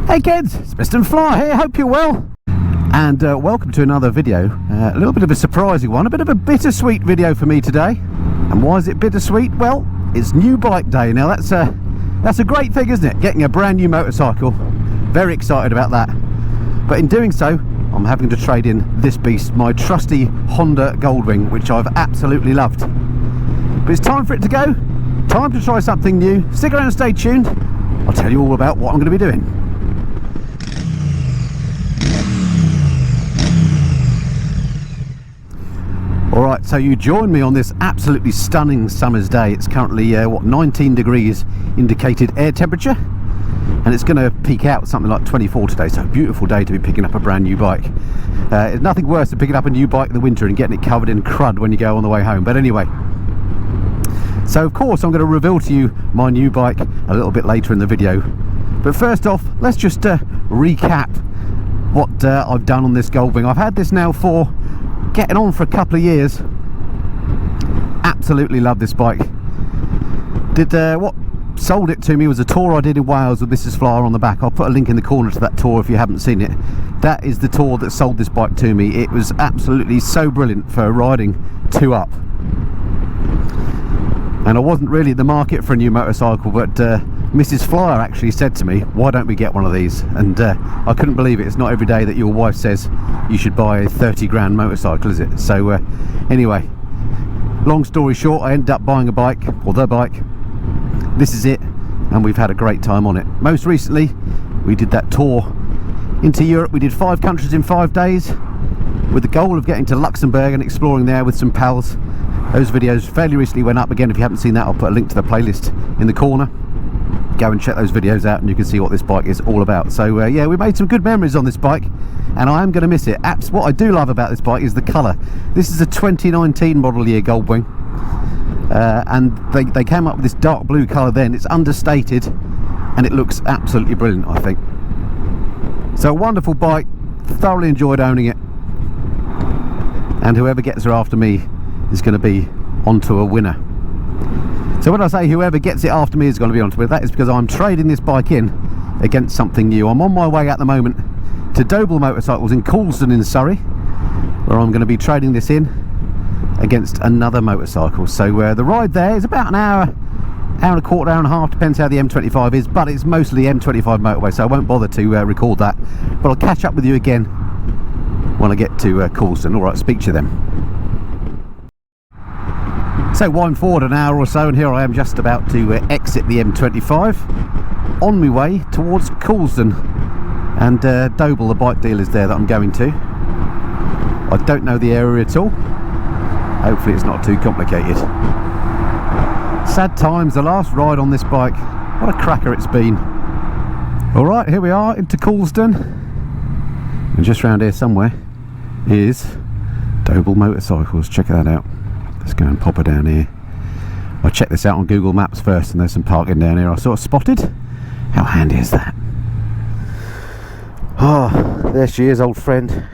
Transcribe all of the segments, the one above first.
Hey kids, it's Mr. Fly here, hope you're well. And welcome to another video. A little bit of a surprising one, a bit of a bittersweet video for me today. And why is it bittersweet? Well, it's new bike day. Now that's a great thing, isn't it? Getting a brand new motorcycle. Very excited about that. But in doing so, I'm having to trade in this beast, my trusty Honda Goldwing, which I've absolutely loved. But it's time for it to go. Time to try something new. Stick around and stay tuned. I'll tell you all about what I'm going to be doing. Alright, so you join me on this absolutely stunning summer's day. It's currently, 19 degrees indicated air temperature. And it's going to peak out something like 24 today, so a beautiful day to be picking up a brand new bike. It's nothing worse than picking up a new bike in the winter and getting it covered in crud when you go on the way home. But anyway, so of course I'm going to reveal to you my new bike a little bit later in the video. But first off, let's just recap what I've done on this Goldwing. I've had this now for getting on for a couple of years. Absolutely love this bike. What sold it to me was a tour I did in Wales with Mrs. Flyer on the back. I'll put a link in the corner to that tour if you haven't seen it. That is the tour that sold this bike to me. It was absolutely so brilliant for riding two up. And I wasn't really in the market for a new motorcycle, but Mrs. Flyer actually said to me, why don't we get one of these? And I couldn't believe it. It's not every day that your wife says you should buy a 30 grand motorcycle, is it? So anyway, long story short, I ended up buying a bike, or the bike. This is it, and we've had a great time on it. Most recently, we did that tour into Europe. We did 5 countries in 5 days with the goal of getting to Luxembourg and exploring there with some pals. Those videos fairly recently went up. Again, if you haven't seen that, I'll put a link to the playlist in the corner. Go and check those videos out and you can see what this bike is all about. So yeah, we made some good memories on this bike and I am going to miss it. What I do love about this bike is the colour. This is a 2019 model year Goldwing. And they came up with this dark blue colour then. It's understated and it looks absolutely brilliant, I think. So a wonderful bike, thoroughly enjoyed owning it, and whoever gets her after me is going to be onto a winner. So when I say whoever gets it after me is going to be onto it, that is because I'm trading this bike in against something new. I'm on my way at the moment to Doble Motorcycles in Coulsdon in Surrey, where I'm going to be trading this in against another motorcycle. So the ride there is about an hour and a quarter, hour and a half, depends how the M25 is, but it's mostly M25 motorway, so I won't bother to record that. But I'll catch up with you again when I get to Coulsdon. Alright, speak to you then. So wind forward an hour or so and here I am just about to exit the M25 on my way towards Coulsdon, and Doble, the bike dealer, is there that I'm going to. I don't know the area at all. Hopefully it's not too complicated. Sad times, the last ride on this bike. What a cracker it's been. Alright, here we are into Coulsdon, and just round here somewhere is Doble Motorcycles. Check that out. Let's go and pop her down here. I checked this out on Google Maps first and there's some parking down here I sort of spotted. How handy is that? Oh, there she is, old friend.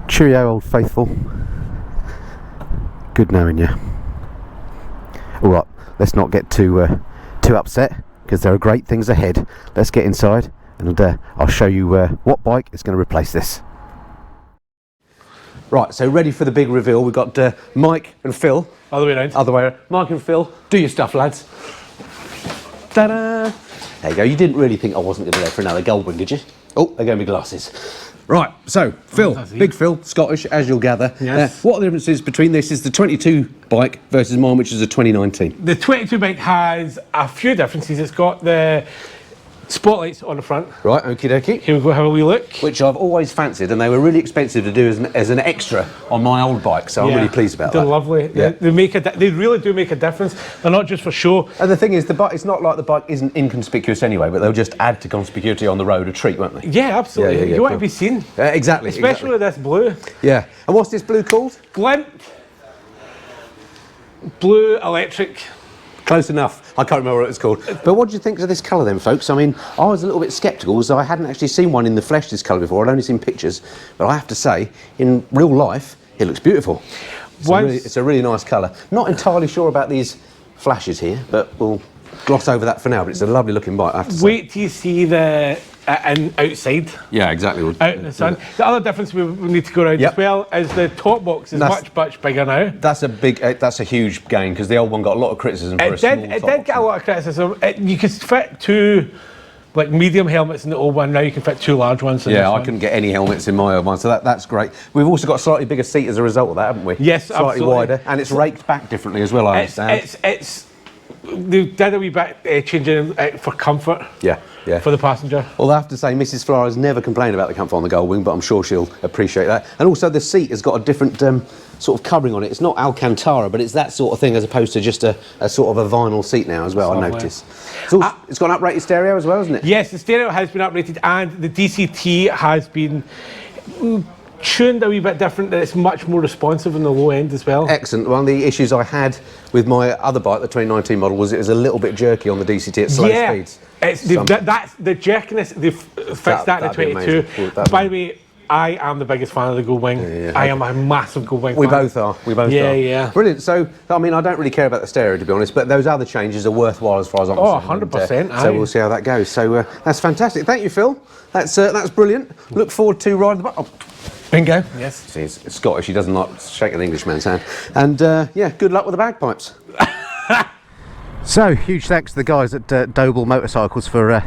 Cheerio, old faithful. Good knowing you. Alright, let's not get too upset because there are great things ahead. Let's get inside and I'll show you what bike is going to replace this. Right, so ready for the big reveal. We've got Mike and Phil. Other way around. Other way around. Mike and Phil, do your stuff, lads. Ta-da! There you go. You didn't really think I wasn't going to go for another Goldwing, did you? Oh, there go my glasses. Right, so Phil, big Phil, Scottish, as you'll gather. Yes. What are the differences between this is the 22 bike versus mine, which is a 2019? The 22 bike has a few differences. It's got the spotlights on the front. Right, okie dokie. Here we go, have a wee look. Which I've always fancied, and they were really expensive to do as an extra on my old bike, so I'm really pleased about that. They're lovely. Yeah. They really do make a difference. They're not just for show. And the thing is, the bike, it's not like the bike isn't inconspicuous anyway, but they'll just add to conspicuity on the road, a treat, won't they? Yeah, absolutely. Yeah, you want to be seen. Exactly. Especially with this blue. Yeah. And what's this blue called? Glint. Blue electric. Close enough. I can't remember what it's called. But what do you think of this colour then, folks? I mean, I was a little bit sceptical, as I hadn't actually seen one in the flesh this colour before. I'd only seen pictures. But I have to say, in real life, it looks beautiful. It's a really nice colour. Not entirely sure about these flashes here, but we'll gloss over that for now. But it's a lovely looking bike, I have to say. Wait till you see the and outside. Yeah, exactly. Out in the sun. The other difference we need to go around as well is the top box is much bigger now. That's a huge gain, because the old one got a lot of criticism for a small top box. It did get a lot of criticism. You could fit two like medium helmets in the old one. Now you can fit two large ones in this one. I couldn't get any helmets in my old one, so that's great. We've also got a slightly bigger seat as a result of that, haven't we? Yes, slightly absolutely. wider, and it's raked back differently as well, I understand. They did a wee bit changing for comfort. Yeah. For the passenger. Well, I have to say, Mrs. Flora has never complained about the comfort on the Goldwing, but I'm sure she'll appreciate that. And also, the seat has got a different sort of covering on it. It's not Alcantara, but it's that sort of thing, as opposed to just a sort of a vinyl seat now as well, I notice. It's got an uprated stereo as well, hasn't it? Yes, the stereo has been uprated, and the DCT has been tuned a wee bit different, that it's much more responsive in the low end as well. Excellent. One of the issues I had with my other bike, the 2019 model, was it was a little bit jerky on the DCT at slow speeds. That's the jerkiness. They've fixed that in the 22. By the way, I am the biggest fan of the Goldwing. I am a massive Goldwing fan. We both are. Yeah. Brilliant. So, I mean, I don't really care about the stereo, to be honest, but those other changes are worthwhile as far as I'm concerned. 100%. So we'll see how that goes. So that's fantastic. Thank you, Phil. That's brilliant. Look forward to riding the bike. Oh. Bingo. Yes. See, it's Scottish. He doesn't like shaking an Englishman's hand. And yeah, good luck with the bagpipes. So, huge thanks to the guys at Doble Motorcycles for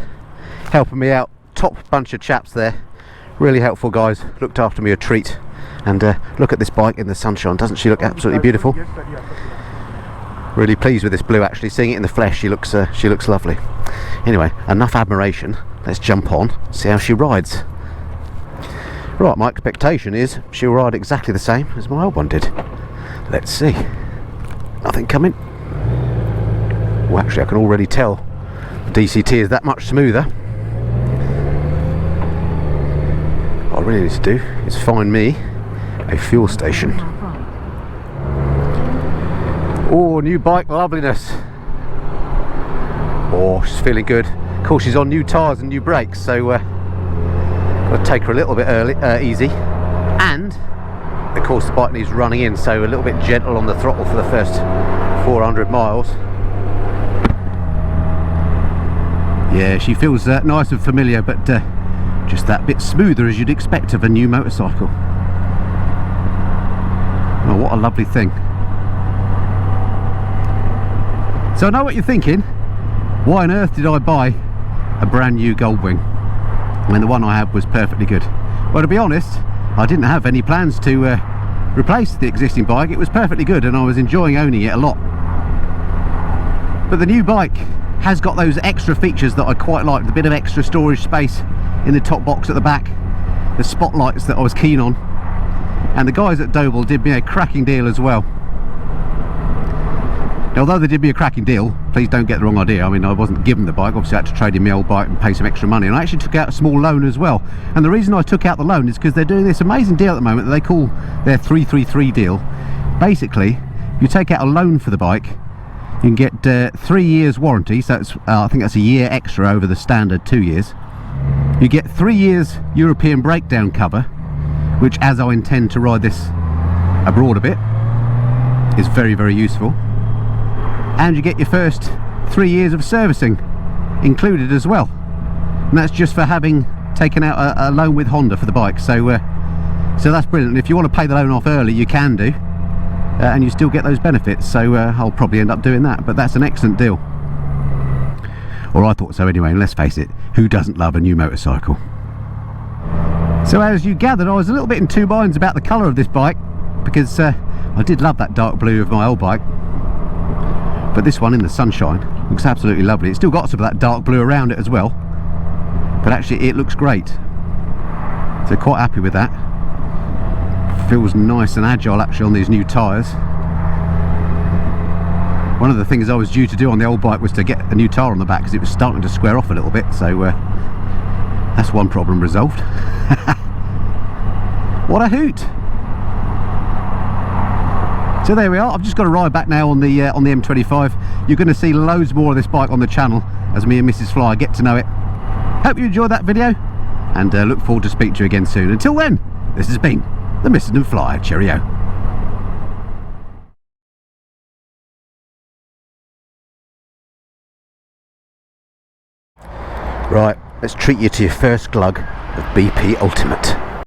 helping me out. Top bunch of chaps there. Really helpful guys. Looked after me a treat. And look at this bike in the sunshine. Doesn't she look absolutely beautiful? Really pleased with this blue, actually. Seeing it in the flesh, she looks lovely. Anyway, enough admiration. Let's jump on, see how she rides. Right, my expectation is she'll ride exactly the same as my old one did. Let's see. Nothing coming. Well, actually, I can already tell the DCT is that much smoother. What I really need to do is find me a fuel station. Oh, new bike loveliness. Oh, she's feeling good. Of course, she's on new tyres and new brakes, so got to take her a little bit easy. And of course, the bike needs running in, so a little bit gentle on the throttle for the first 400 miles. Yeah, she feels nice and familiar, but just that bit smoother as you'd expect of a new motorcycle. Oh, what a lovely thing. So I know what you're thinking. Why on earth did I buy a brand new Goldwing when the one I had was perfectly good? Well, to be honest, I didn't have any plans to replace the existing bike. It was perfectly good and I was enjoying owning it a lot. But the new bike has got those extra features that I quite like. The bit of extra storage space in the top box at the back, the spotlights that I was keen on, and the guys at Doble did me a cracking deal as well. Now, although they did me a cracking deal, please don't get the wrong idea. I mean, I wasn't given the bike. Obviously I had to trade in my old bike and pay some extra money, and I actually took out a small loan as well. And the reason I took out the loan is because they're doing this amazing deal at the moment that they call their 333 deal. Basically, you take out a loan for the bike, you can get 3 years warranty, so that's, I think that's a year extra over the standard 2 years. You get 3 years European breakdown cover, which, as I intend to ride this abroad a bit, is very, very useful. And you get your first 3 years of servicing included as well, and that's just for having taken out a loan with Honda for the bike. So that's brilliant. And if you want to pay the loan off early, you can do, and you still get those benefits. So I'll probably end up doing that, but that's an excellent deal. Or I thought so anyway, and let's face it, who doesn't love a new motorcycle? So as you gathered, I was a little bit in two minds about the colour of this bike, because I did love that dark blue of my old bike, but this one in the sunshine looks absolutely lovely. It's still got some of that dark blue around it as well, but actually it looks great. So quite happy with that. Feels nice and agile actually on these new tyres. One of the things I was due to do on the old bike was to get a new tyre on the back, because it was starting to square off a little bit, so that's one problem resolved. What a hoot! So there we are. I've just got to ride back now on the M25. You're going to see loads more of this bike on the channel as me and Mrs. Fly get to know it. Hope you enjoyed that video, and look forward to speaking to you again soon. Until then, this has been the Mrs. and Fly. Cheerio. Right, let's treat you to your first glug of BP Ultimate.